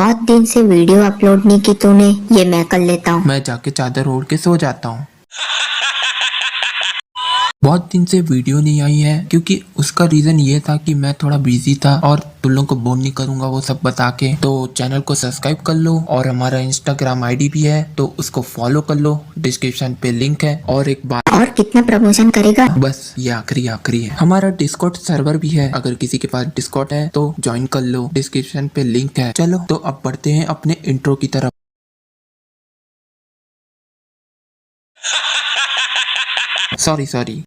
बहुत दिन से वीडियो अपलोड नहीं की तूने, ये मैं कर लेता हूँ। मैं जाके चादर ओढ़ के सो जाता हूँ। बहुत दिन से वीडियो नहीं आई है क्योंकि उसका रीजन ये था कि मैं थोड़ा बिजी था और तुम लोगों को बोर नहीं करूंगा वो सब बता के। तो चैनल को सब्सक्राइब कर लो और हमारा इंस्टाग्राम आईडी भी है तो उसको फॉलो कर लो, डिस्क्रिप्शन पे लिंक है। और एक बात, और कितना प्रमोशन करेगा? बस ये आखिरी है। हमारा डिस्कॉर्ड सर्वर भी है, अगर किसी के पास डिस्कॉर्ड है तो ज्वाइन कर लो, डिस्क्रिप्शन पे लिंक है। चलो तो अब बढ़ते हैं अपने इंट्रो की तरफ। सॉरी।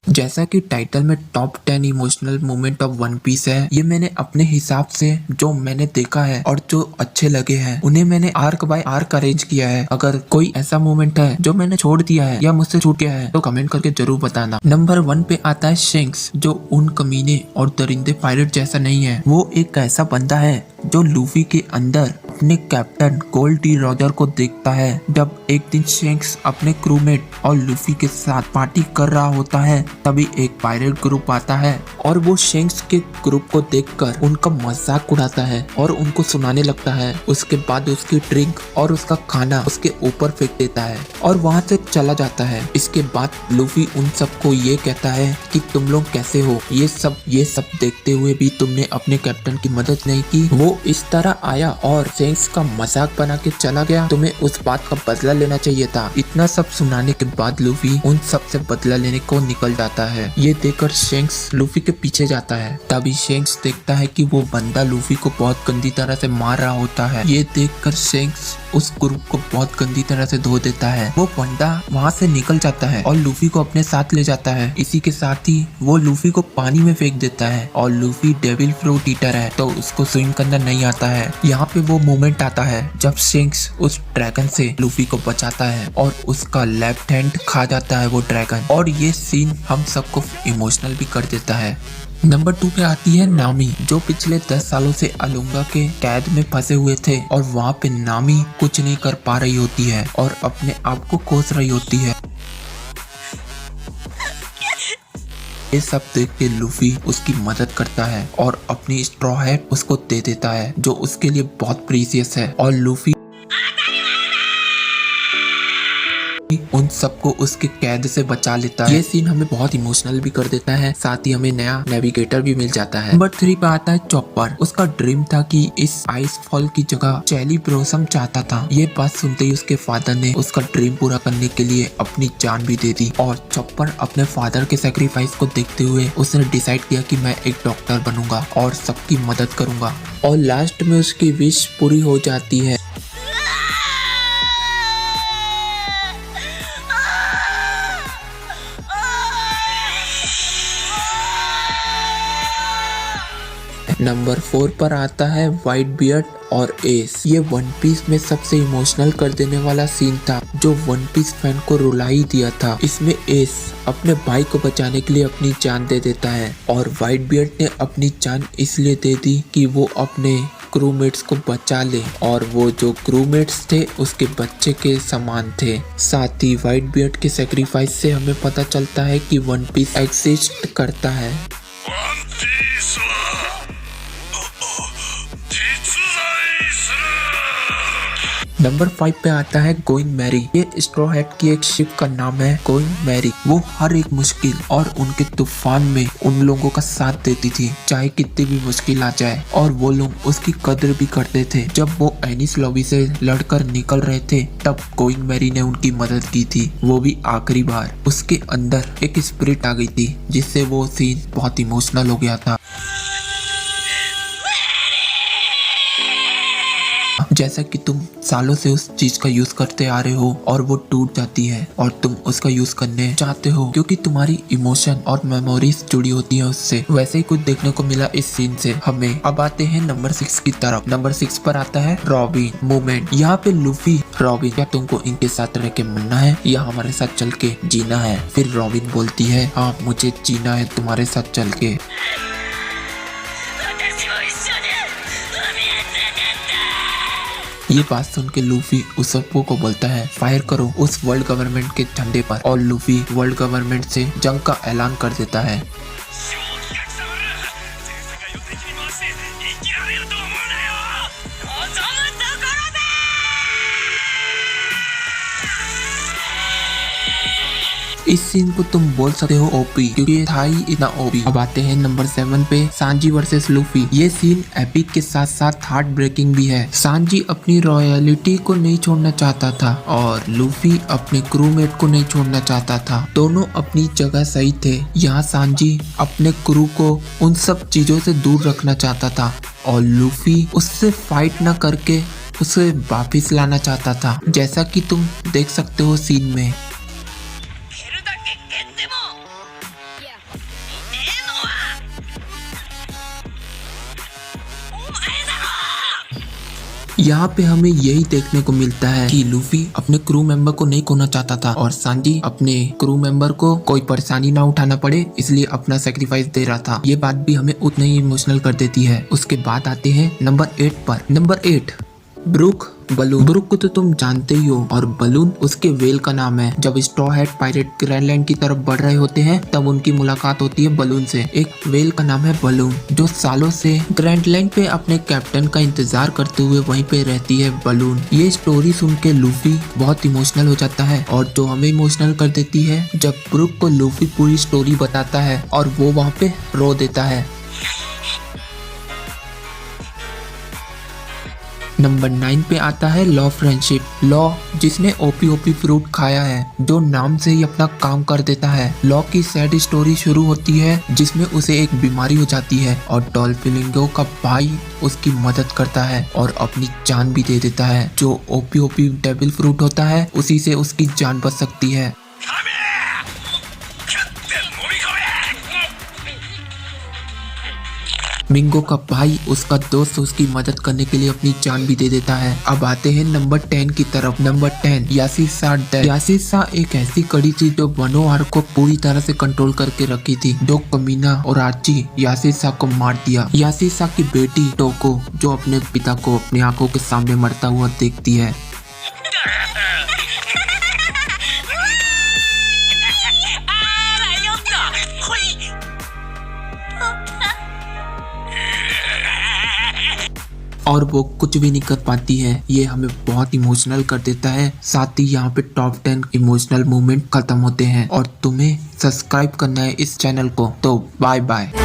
जैसा कि टाइटल में top 10 emotional moment of one piece है, ये मैंने अपने हिसाब से जो मैंने देखा है और जो अच्छे लगे हैं उन्हें मैंने आर्क बाय आर्क अरेंज किया है। अगर कोई ऐसा मोमेंट है जो मैंने छोड़ दिया है या मुझसे छूट गया है तो कमेंट करके जरूर बताना। नंबर 1 पे आता है शेंक्स, जो उन कमीने और दरिंदे पायलट जैसा नहीं है। वो एक ऐसा बंदा है जो लूफी के अंदर अपने कैप्टन गोल्ड टी रॉजर को देखता है। जब एक दिन शेंक्स अपने क्रूमेट और लूफी के साथ पार्टी कर रहा होता है तभी एक पायरेट ग्रुप आता है और वो शेंक्स के ग्रुप को देखकर उनका मजाक उड़ाता है और उनको सुनाने लगता है। उसके बाद उसकी ड्रिंक और उसका खाना उसके ऊपर फेंक देता है और वहाँ से चला जाता है। इसके बाद लूफी उन सबको ये कहता है कि तुम लोग कैसे हो, ये सब देखते हुए भी तुमने अपने कैप्टन की मदद नहीं की। वो इस तरह आया और शेंक्स का मजाक बना के चला गया, तुम्हें उस बात का बदला लेना चाहिए था। इतना सब सुनाने के बाद लूफी उन सब से बदला लेने को निकल जाता है। ये देखकर शेंक्स लूफी के पीछे जाता है, तभी शेंक्स देखता है कि वो बंदा लूफी को बहुत गंदी तरह से मार रहा होता है। ये देखकर शेंक्स उस ग्रुप को बहुत गंदी तरह से धो देता है। वो बंदा वहाँ से निकल जाता है और लूफी को अपने साथ ले जाता है। इसी के साथ ही वो लूफी को पानी में फेंक देता है और लूफी डेविल फ्रूट ईटर है तो उसको स्विम करना नहीं आता है। यहाँ पे वो मोमेंट आता है जब शेंक्स उस ड्रैगन से लूफी को बचाता है और उसका लेफ्ट हैंड खा जाता है वो ड्रैगन, और ये सीन हम सबको इमोशनल भी कर देता है। नंबर 2 पे आती है नामी, जो पिछले 10 सालों से अलुंगा के कैद में फंसे हुए थे और वहाँ पे नामी कुछ नहीं कर पा रही होती है और अपने आप को कोस रही होती है। ये सब देख के लूफी उसकी मदद करता है और अपनी स्ट्रॉ हैट उसको दे देता है जो उसके लिए बहुत प्रीशियस है, और लूफी उन सबको उसके कैद से बचा लेता है। ये सीन हमें बहुत इमोशनल भी कर देता है, साथ ही हमें नया नेविगेटर भी मिल जाता है। नंबर 3 पे आता है चॉपर। उसका ड्रीम था कि इस आइस फॉल की जगह चेरी ब्लॉसम चाहता था। ये बात सुनते ही उसके फादर ने उसका ड्रीम पूरा करने के लिए अपनी जान भी दे दी, और चॉपर अपने फादर के सेक्रीफाइस को देखते हुए उसने डिसाइड किया कि मैं एक डॉक्टर बनूंगा और सबकी मदद करूंगा, और लास्ट में उसकी विश पूरी हो जाती है। नंबर 4 पर आता है व्हाइट बियर्ड और एस। ये वन पीस में सबसे इमोशनल कर देने वाला सीन था जो वन पीस फैन को रुला ही दिया था। इसमें एस अपने भाई को बचाने के लिए अपनी जान दे देता है और व्हाइट बियर्ड ने अपनी जान इसलिए दे दी कि वो अपने क्रूमेट्स को बचा ले, और वो जो क्रूमेट्स थे उसके बच्चे के समान थे। साथ ही व्हाइट बियर्ड के सेक्रीफाइस से हमें पता चलता है कि वन पीस एग्जिस्ट करता है। नंबर 5 पे आता है गोइंग मैरी। ये स्ट्रॉ हैट की एक शिप का नाम है गोइंग मैरी। वो हर एक मुश्किल और उनके तूफान में उन लोगों का साथ देती थी, चाहे कितनी भी मुश्किल आ जाए, और वो लोग उसकी कदर भी करते थे। जब वो एनिस लॉबी से लड़कर निकल रहे थे तब गोइंग मैरी ने उनकी मदद की थी, वो भी आखिरी बार। उसके अंदर एक स्पिरिट आ गई थी जिससे वो सीन बहुत इमोशनल हो गया था। जैसा कि तुम सालों से उस चीज का यूज करते आ रहे हो और वो टूट जाती है और तुम उसका यूज करने चाहते हो क्योंकि तुम्हारी इमोशन और मेमोरीज जुड़ी होती है उससे। वैसे ही कुछ देखने को मिला इस सीन से हमें। अब आते हैं नंबर 6 की तरफ। नंबर 6 पर आता है रॉबिन मोमेंट। यहाँ पे लूफी, रॉबिन क्या तुमको इनके साथ रह के मरना है या हमारे साथ चल के जीना है? फिर रॉबिन बोलती है हाँ मुझे जीना है तुम्हारे साथ चल के। ये बात सुन के लूफी उस सबको को बोलता है फायर करो उस वर्ल्ड गवर्नमेंट के झंडे पर और लूफी वर्ल्ड गवर्नमेंट से जंग का ऐलान कर देता है। इस सीन को तुम बोल सकते हो ओपी क्योंकि ये था ही इतना ओपी। अब आते हैं नंबर 7 पे सांजी वर्सेस लूफी। ये सीन एपिक के साथ साथ हार्ट ब्रेकिंग भी है। सांजी अपनी रॉयलिटी को नहीं छोड़ना चाहता था और लूफी अपने क्रूमेट को नहीं छोड़ना चाहता था। दोनों अपनी जगह सही थे। यहाँ सांजी अपने क्रू को उन सब चीजों से दूर रखना चाहता था और लूफी उससे फाइट न करके उसे वापिस लाना चाहता था, जैसा कि तुम देख सकते हो सीन में। यहाँ पे हमें यही देखने को मिलता है कि लूफी अपने क्रू मेंबर को नहीं खोना चाहता था और सांजी अपने क्रू मेंबर को कोई परेशानी ना उठाना पड़े इसलिए अपना सेक्रीफाइस दे रहा था। ये बात भी हमें उतना ही इमोशनल कर देती है। उसके बाद आते हैं नंबर 8 पर। Number 8 Brooke balloon. ब्रूक को तो तुम जानते ही हो और बलून उसके वेल का नाम है। जब स्ट्रॉ हैट पायरेट ग्रैंडलैंड की तरफ बढ़ रहे होते हैं तब उनकी मुलाकात होती है बलून से। एक वेल का नाम है बलून जो सालों से ग्रैंडलैंड पे अपने कैप्टन का इंतजार करते हुए वहीं पे रहती है बलून। ये स्टोरी सुन के लूफी बहुत इमोशनल हो जाता है और जो हमें इमोशनल कर देती है जब ब्रूक को लूफी पूरी स्टोरी बताता है और वो वहाँ पे रो देता है। नंबर 9 पे आता है लॉ फ्रेंडशिप। लॉ जिसने ओपी फ्रूट खाया है, जो नाम से ही अपना काम कर देता है। लॉ की सैड स्टोरी शुरू होती है जिसमें उसे एक बीमारी हो जाती है और डॉल्फिनिंगो का भाई उसकी मदद करता है और अपनी जान भी दे देता है। जो ओपी डेविल फ्रूट होता है उसी से उसकी जान बच सकती है। मिंगो का भाई उसका दोस्त उसकी मदद करने के लिए अपनी जान भी दे देता है। अब आते हैं नंबर 10 की तरफ। Number 10 यासीसा death. यासीसा एक ऐसी कड़ी थी जो वनोहार को पूरी तरह से कंट्रोल करके रखी थी। जो कमीना और आर्ची यासीसा को मार दिया। यासीसा की बेटी टोको जो अपने पिता को अपनी आंखों के सामने मरता हुआ देखती है। और वो कुछ भी नहीं कर पाती है। ये हमें बहुत इमोशनल कर देता है। साथ ही यहाँ पे टॉप 10 इमोशनल मोमेंट खत्म होते हैं और तुम्हें सब्सक्राइब करना है इस चैनल को। तो बाय बाय।